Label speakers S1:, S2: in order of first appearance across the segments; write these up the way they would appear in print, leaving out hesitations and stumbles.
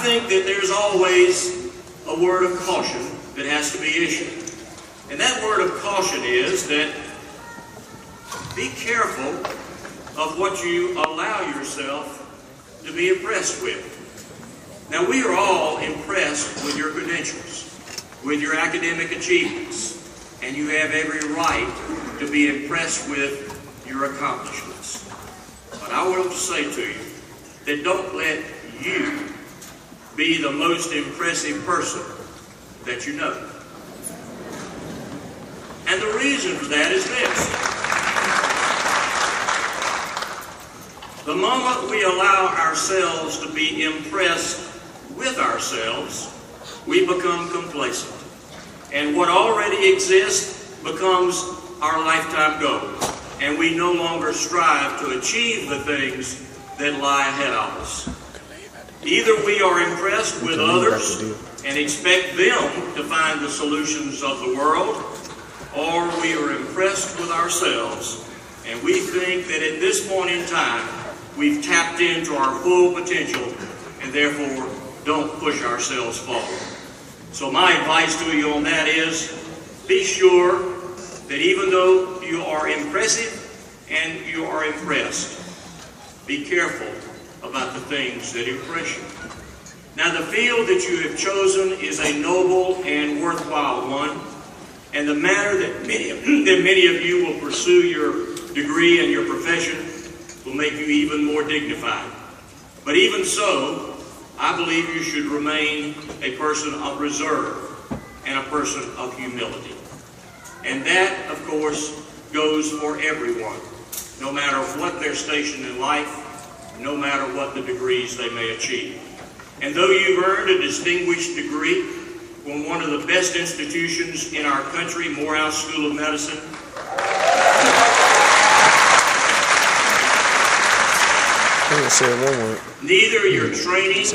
S1: think that there's always a word of caution that has to be issued. And that word of caution is that be careful of what you allow yourself to be impressed with. Now, we are all impressed with your credentials, with your academic achievements, and you have every right to be impressed with your accomplishments. But I want to say to you that don't let you be the most impressive person that you know. And the reason for that is this. The moment we allow ourselves to be impressed with ourselves, we become complacent. And what already exists becomes our lifetime goal. And we no longer strive to achieve the things that lie ahead of us. Either we are impressed with others and expect them to find the solutions of the world, or we are impressed with ourselves and we think that at this point in time we've tapped into our full potential and therefore don't push ourselves forward. So my advice to you on that is, be sure that even though you are impressive and you are impressed, be careful about the things that impress you. Now, the field that you have chosen is a noble and worthwhile one, and the manner that many of you will pursue your degree and your profession will make you even more dignified. But even so, I believe you should remain a person of reserve and a person of humility. And that, of course, goes for everyone, no matter what their station in life, no matter what the degrees they may achieve. And though you've earned a distinguished degree from one of the best institutions in our country, Morehouse School of Medicine, neither your training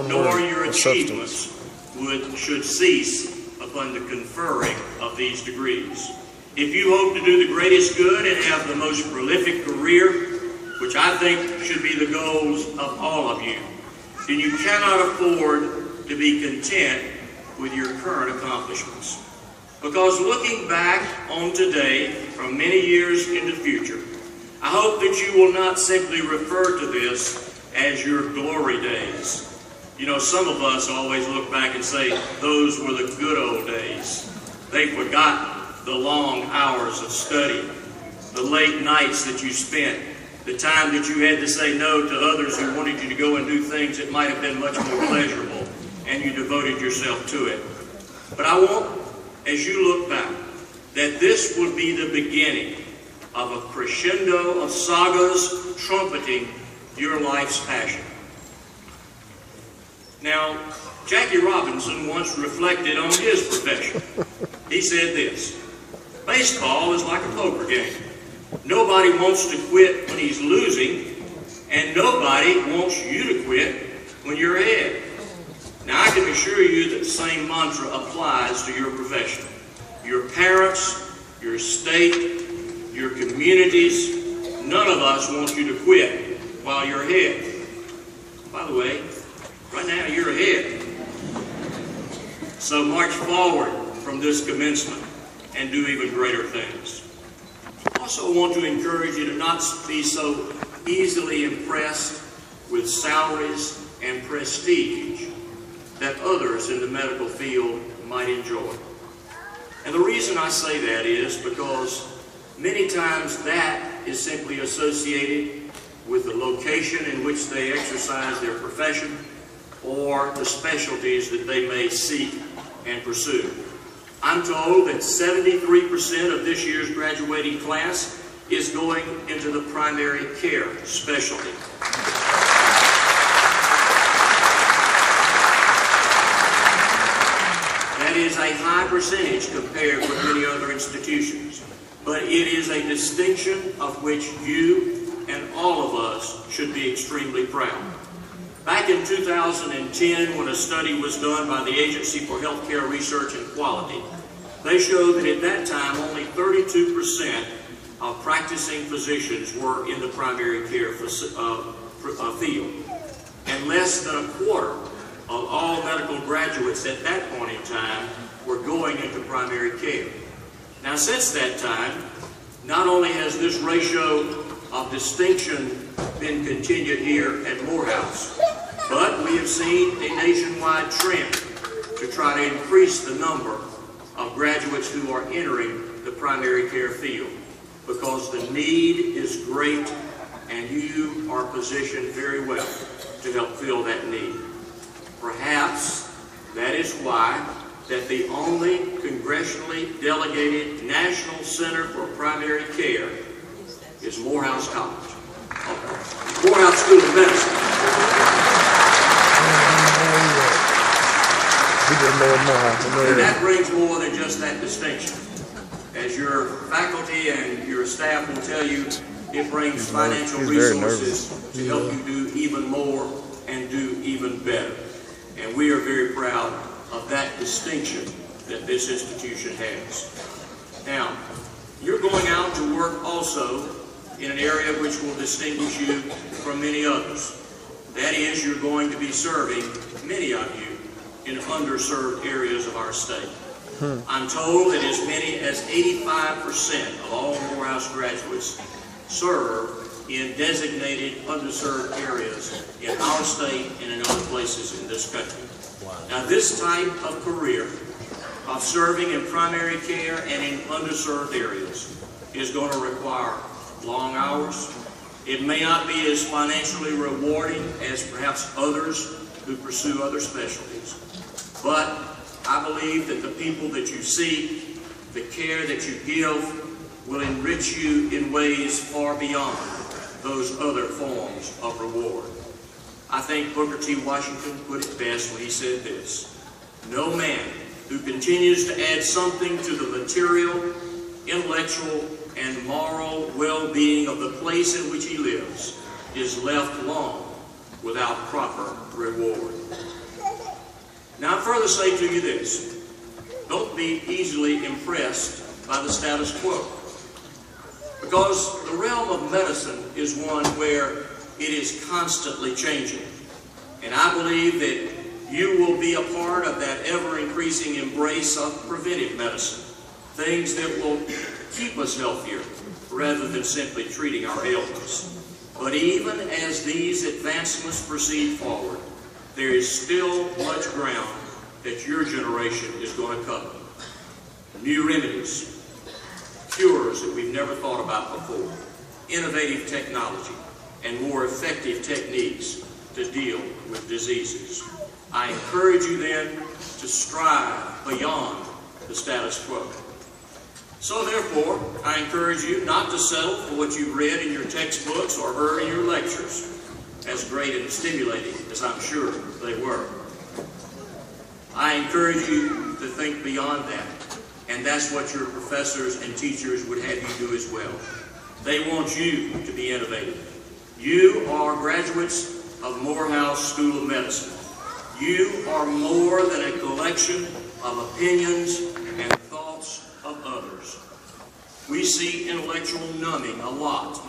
S1: nor your achievements should cease upon the conferring of these degrees. If you hope to do the greatest good and have the most prolific career, which I think should be the goals of all of you, then you cannot afford to be content with your current accomplishments. Because looking back on today from many years in the future, I hope that you will not simply refer to this as your glory days. You know, some of us always look back and say, those were the good old days. They've forgotten the long hours of study, the late nights that you spent, the time that you had to say no to others who wanted you to go and do things that might have been much more pleasurable, and you devoted yourself to it. But I want, as you look back, that this would be the beginning of a crescendo of sagas trumpeting your life's passion. Now, Jackie Robinson once reflected on his profession. He said this: baseball is like a poker game. Nobody wants to quit when he's losing, and nobody wants you to quit when you're ahead. Now, I can assure you that the same mantra applies to your profession. Your parents, your state, your communities, none of us want you to quit while you're ahead. By the way, right now you're ahead. So march forward from this commencement and do even greater things. I also want to encourage you to not be so easily impressed with salaries and prestige that others in the medical field might enjoy. And the reason I say that is because many times that is simply associated with the location in which they exercise their profession or the specialties that they may seek and pursue. I'm told that 73% of this year's graduating class is going into the primary care specialty. That is a high percentage compared with many other institutions, but it is a distinction of which you and all of us should be extremely proud. Back in 2010, when a study was done by the Agency for Healthcare Research and Quality, they showed that at that time only 32% of practicing physicians were in the primary care field, and less than a quarter of all medical graduates at that point in time were going into primary care. Now, since that time, not only has this ratio of distinction been continued here at Morehouse, but we have seen a nationwide trend to try to increase the number of graduates who are entering the primary care field, because the need is great and you are positioned very well to help fill that need. Perhaps that is why that the only congressionally delegated National Center for Primary Care is Morehouse College. Morehouse School of Medicine. And that brings more than just that distinction. As your faculty and your staff will tell you, it brings financial resources to help you do even more and do even better. And we are very proud of that distinction that this institution has. Now, you're going out to work also in an area which will distinguish you from many others. That is, you're going to be serving, many of you, in underserved areas of our state. I'm told that as many as 85% of all Morehouse graduates serve in designated underserved areas in our state and in other places in this country. Now, this type of career of serving in primary care and in underserved areas is going to require long hours. It may not be as financially rewarding as perhaps others who pursue other specialties, but I believe that the people that you see, the care that you give, will enrich you in ways far beyond those other forms of reward. I think Booker T. Washington put it best when he said this: "No man who continues to add something to the material, intellectual, and moral well-being of the place in which he lives is left long without proper reward." Now, I further say to you this: don't be easily impressed by the status quo, because the realm of medicine is one where it is constantly changing. And I believe that you will be a part of that ever-increasing embrace of preventive medicine, things that will keep us healthier rather than simply treating our ailments. But even as these advancements proceed forward, there is still much ground that your generation is going to cover. New remedies, cures that we've never thought about before, innovative technology, and more effective techniques to deal with diseases. I encourage you then to strive beyond the status quo. So therefore, I encourage you not to settle for what you've read in your textbooks or heard in your lectures, as great and stimulating as I'm sure they were. I encourage you to think beyond that, and that's what your professors and teachers would have you do as well. They want you to be innovative. You are graduates of Morehouse School of Medicine. You are more than a collection of opinions and thoughts of others. We see intellectual numbing a lot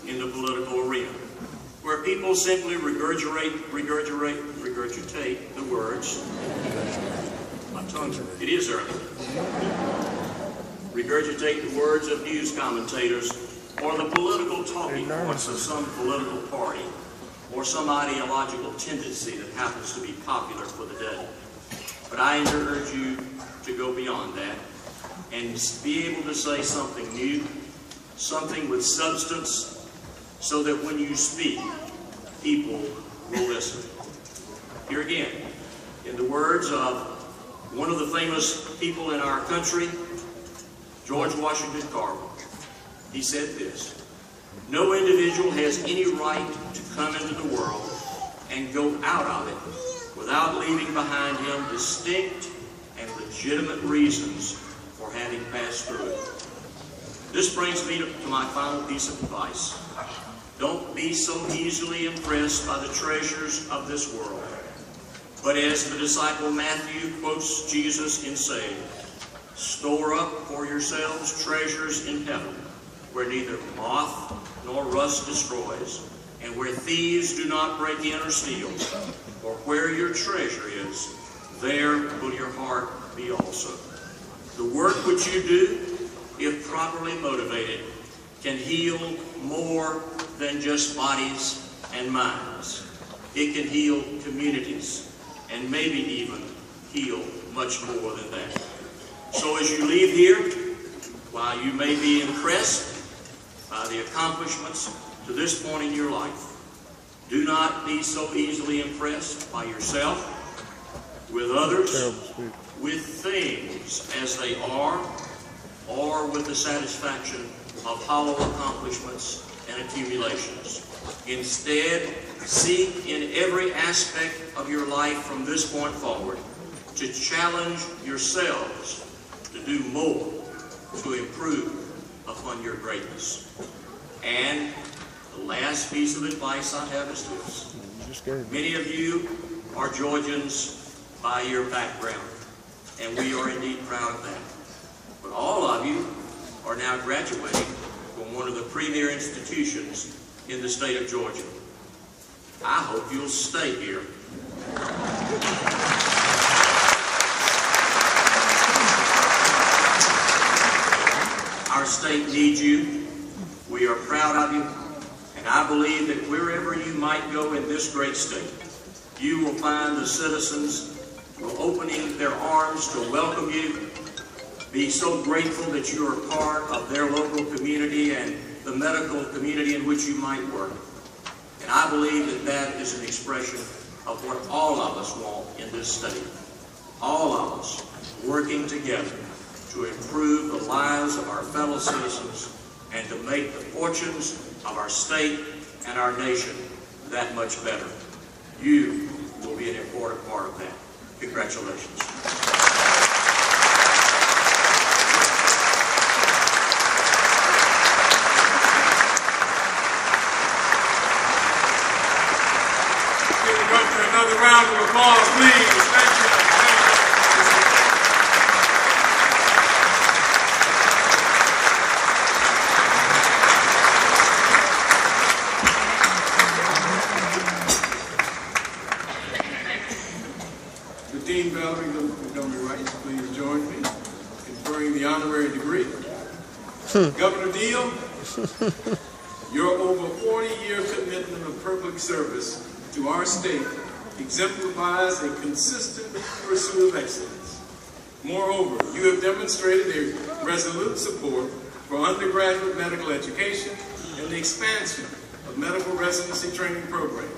S1: in the political arena, where people simply regurgitate the words. My tongue's, it is early. Regurgitate the words of news commentators or the political talking points of some political party or some ideological tendency that happens to be popular for the day. But I encourage you to go beyond that and be able to say something new, something with substance, so that when you speak, people will listen. Here again, in the words of one of the famous people in our country, George Washington Carver, he said this: "No individual has any right to come into the world and go out of it without leaving behind him distinct and legitimate reasons for having passed through it." This brings me to my final piece of advice. Don't be so easily impressed by the treasures of this world, but as the disciple Matthew quotes Jesus in saying, "Store up for yourselves treasures in heaven, where neither moth nor rust destroys, and where thieves do not break in or steal. For where your your treasure is, there will your heart be also. The work which you do, if properly motivated, can heal more than just bodies and minds. It can heal communities and maybe even heal much more than that. So as you leave here, while you may be impressed by the accomplishments to this point in your life, do not be so easily impressed by yourself, with others, with things as they are, or with the satisfaction of hollow accomplishments and accumulations. Instead, seek in every aspect of your life from this point forward to challenge yourselves to do more to improve upon your greatness. And the last piece of advice I have is this. Many of you are Georgians by your background, and we are indeed proud of that. But all of you are now graduating from one of the premier institutions in the state of Georgia. I hope you'll stay here. Our state needs you. We are proud of you. And I believe that wherever you might go in this great state, you will find the citizens opening their arms to welcome you, be so grateful that you are part of their local community and the medical community in which you might work. And I believe that that is an expression of what all of us want in this state. All of us working together to improve the lives of our fellow citizens and to make the fortunes of our state and our nation that much better. You will be an important part of that. Congratulations.
S2: Another round of applause, please. Thank you. The Dean Valerie Montgomery Wright, please join me in conferring the honorary degree. Governor Deal, your over 40-year commitment of public service to our state exemplifies a consistent pursuit of excellence. Moreover, you have demonstrated a resolute support for undergraduate medical education and the expansion of medical residency training programs.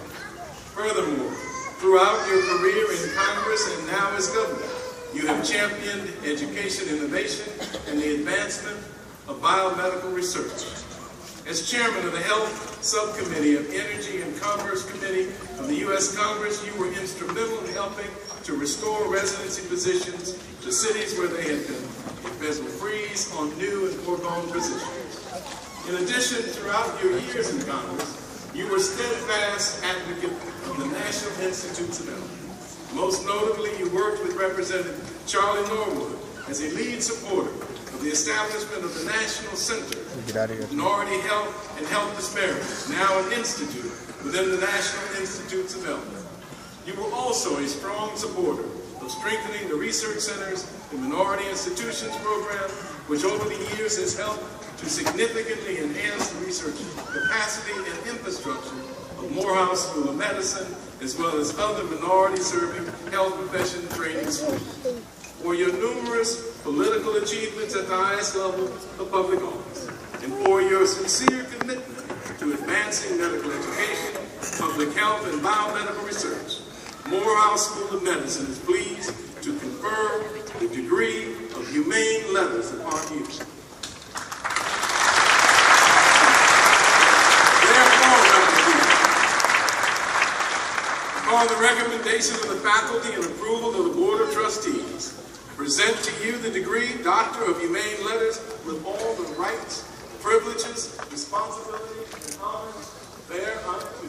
S2: Furthermore, throughout your career in Congress and now as governor, you have championed education innovation and the advancement of biomedical research. As chairman of the Health Subcommittee of Energy and Commerce Committee of the U.S. Congress, you were instrumental in helping to restore residency positions to cities where they had been embezzle freeze on new and foregone positions. In addition, throughout your years in Congress, you were steadfast advocate of the National Institutes of Health. Most notably, you worked with Representative Charlie Norwood as a lead supporter of the establishment of the National Center for Minority Health and Health Disparities, now an institute within the National Institutes of Health. You were also a strong supporter of strengthening the Research Centers and Minority Institutions program, which over the years has helped to significantly enhance the research capacity and infrastructure of Morehouse School of Medicine, as well as other minority-serving health profession training schools. For your numerous political achievements at the highest level of public office, and for your sincere commitment to advancing medical education, public health, and biomedical research, Morehouse School of Medicine is pleased to confer the degree of Humane Letters upon you. Upon the recommendation of the faculty and approval of the Board of Trustees, present to you the degree Doctor of Humane Letters with all the rights, privileges, responsibilities, and honors thereunto.